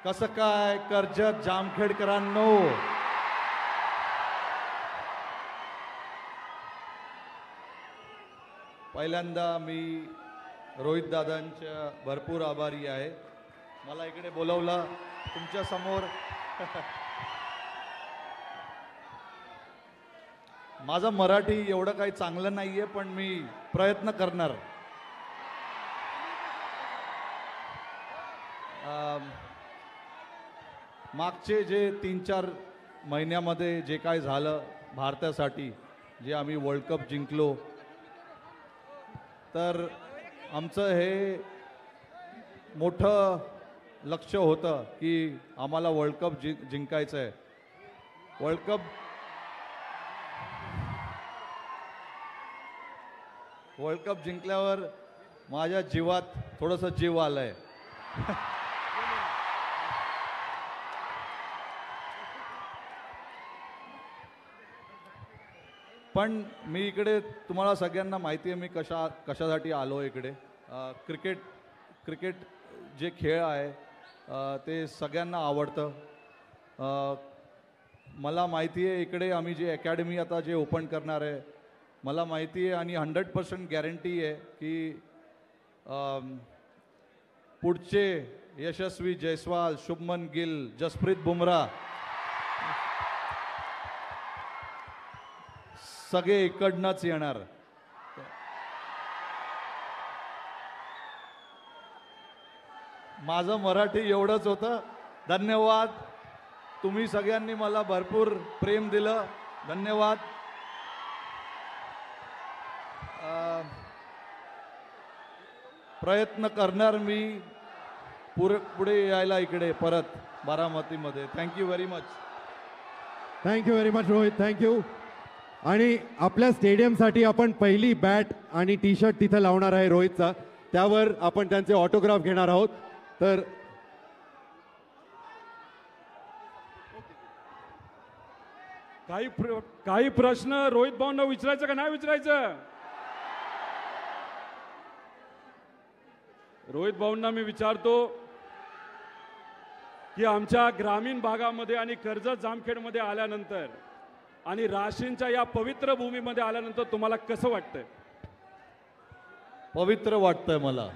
कसं काय कर्जत जामखेडकरांनो, पहिल्यांदा मी रोहित दादांच्या भरपूर आभारी आहे. मला इकडे बोलवलं तुमच्या समोर. माझं मराठी एवढं काही चांगलं नाहीये, पण मी प्रयत्न करणार. मागचे जे 3-4 महिन्यामध्ये जे काय झालं भारतासाठी, जे आम्ही वर्ल्ड कप जिंकलो, तर आमचं हे मोठं लक्ष्य होतं की आम्हाला वर्ल्ड कप जिंकायचं आहे. वर्ल्ड कप जिंकल्यावर माझ्या जीवात थोडंसं जीव आलंय. पण मी इकडे, तुम्हाला सगळ्यांना माहिती आहे मी कशासाठी आलो इकडे. क्रिकेट जे खेळ आहे ते सगळ्यांना आवडतं. मला माहिती आहे इकडे आम्ही जे अकॅडमी आता जे ओपन करणार आहे, मला माहिती आहे आणि 100% गॅरंटी आहे की पुढचे यशस्वी जयस्वाल, शुभमन गिल, जसप्रीत बुमराह सगळे इकडनंच येणार. माझं मराठी एवढंच होतं. धन्यवाद. तुम्ही सगळ्यांनी मला भरपूर प्रेम दिलं. धन्यवाद. प्रयत्न करणार मी पुढे यायला इकडे परत बारामतीमध्ये. Thank you very much. Thank you very much Rohit, thank you. आणि आपल्या स्टेडियमसाठी आपण पहिली बॅट आणि टी शर्ट तिथं लावणार आहे रोहितचा. त्यावर आपण त्यांचे ऑटोग्राफ घेणार आहोत. तर काही प्रश्न रोहित भाऊंना विचारायचं का नाही विचारायचं? रोहित भाऊंना मी विचारतो की आमच्या ग्रामीण भागामध्ये आणि कर्जत जामखेडमध्ये आल्यानंतर आणि राशींच्या या पवित्र भूमीमध्ये आल्यानंतर तुम्हाला कसं वाटतंय? पवित्र वाटतंय मला.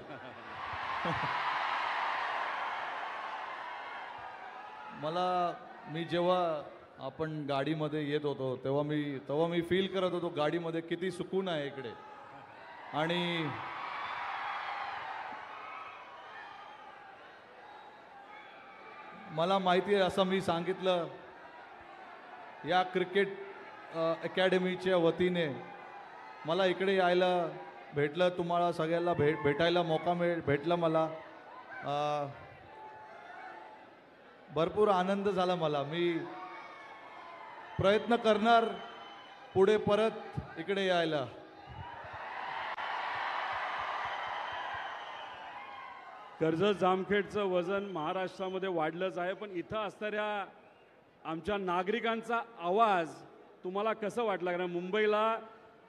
मी जेव्हा आपण गाडीमध्ये येत होतो तेव्हा मी फील करत होतो गाडीमध्ये किती सुकून आहे इकडे. आणि मला माहिती आहे, असं मी सांगितलं, या क्रिकेट अकॅडमीच्या वतीने मला इकडे यायला भेटलं, तुम्हाला सगळ्यांना भेटायला मौका भेटला. मला भरपूर आनंद झाला. मी प्रयत्न करणार पुढे परत इकडे यायला. कर्जत जामखेडचं वजन महाराष्ट्रामध्ये वाढलंच आहे, पण इथं असणाऱ्या आमच्या नागरिकांचा आवाज तुम्हाला कसं वाटला? कारण मुंबईला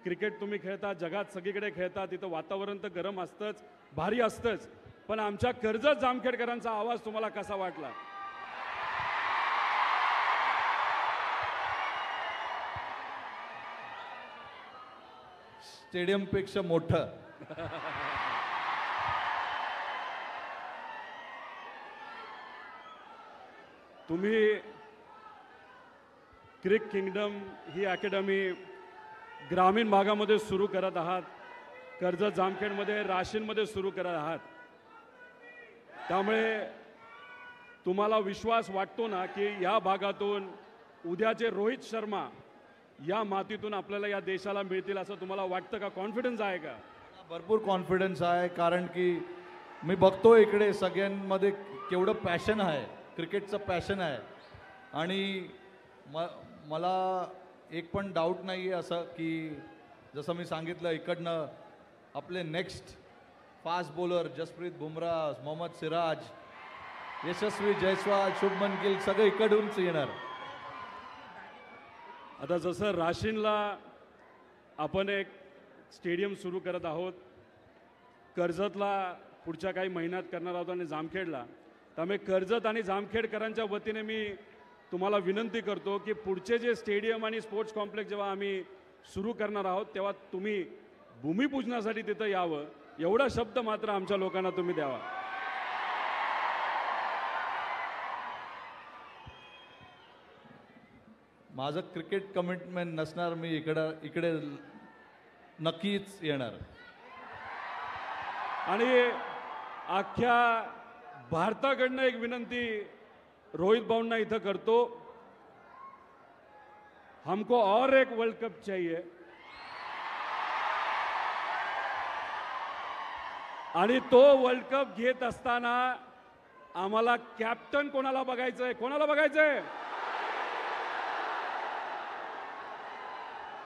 क्रिकेट तुम्ही खेळता, जगात सगळीकडे खेळता, तिथं वातावरण तर गरम असतंच, भारी असतंच, पण आमच्या कर्जत जामखेडकरांचा आवाज तुम्हाला कसा वाटला? स्टेडियमपेक्षा मोठं. तुम्ही क्रिक किंगडम ही अकॅडमी ग्रामीण भागामध्ये सुरू करत आहात, कर्जत जामखेडमध्ये, राशींमध्ये सुरू करत आहात. त्यामुळे तुम्हाला विश्वास वाटतो ना की या भागातून उद्याचे रोहित शर्मा या मातीतून आपल्याला या देशाला मिळतील असं तुम्हाला वाटतं का? कॉन्फिडन्स आहे का? भरपूर कॉन्फिडन्स आहे, कारण की मी बघतो इकडे सगळ्यांमध्ये केवढं पॅशन आहे, क्रिकेटचं पॅशन आहे. आणि मला एक पण डाऊट नाही आहे असं की जसं मी सांगितलं, इकडनं आपले next fast bowler Jasprit Bumrah, Mohammed Siraj, Yashasvi Jaiswal, Shubman Gill सगळे इकडूनच येणार. आता जसं राशीनला आपण एक स्टेडियम सुरू करत आहोत, कर्जतला पुढच्या काही महिन्यात करणार आहोत आणि जामखेडला, त्यामुळे कर्जत आणि जामखेडकरांच्या वतीने मी तुम्हाला विनंती करतो की पुढचे जे स्टेडियम आणि स्पोर्ट्स कॉम्प्लेक्स जेव्हा आम्ही सुरू करणार आहोत तेव्हा तुम्ही भूमिपूजनासाठी तिथं यावं, एवढा शब्द मात्र आमच्या लोकांना तुम्ही द्यावा. माझं क्रिकेट कमिटमेंट नसणार, मी इकडे नक्कीच येणार. आणि अख्ख्या भारताकडनं एक विनंती रोहित भाऊंना इथं करतो, हमको और एक वर्ल्ड कप चाहिए. आणि तो वर्ल्ड कप घेत असताना आम्हाला कॅप्टन कोणाला बघायचंय, कोणाला बघायचंय?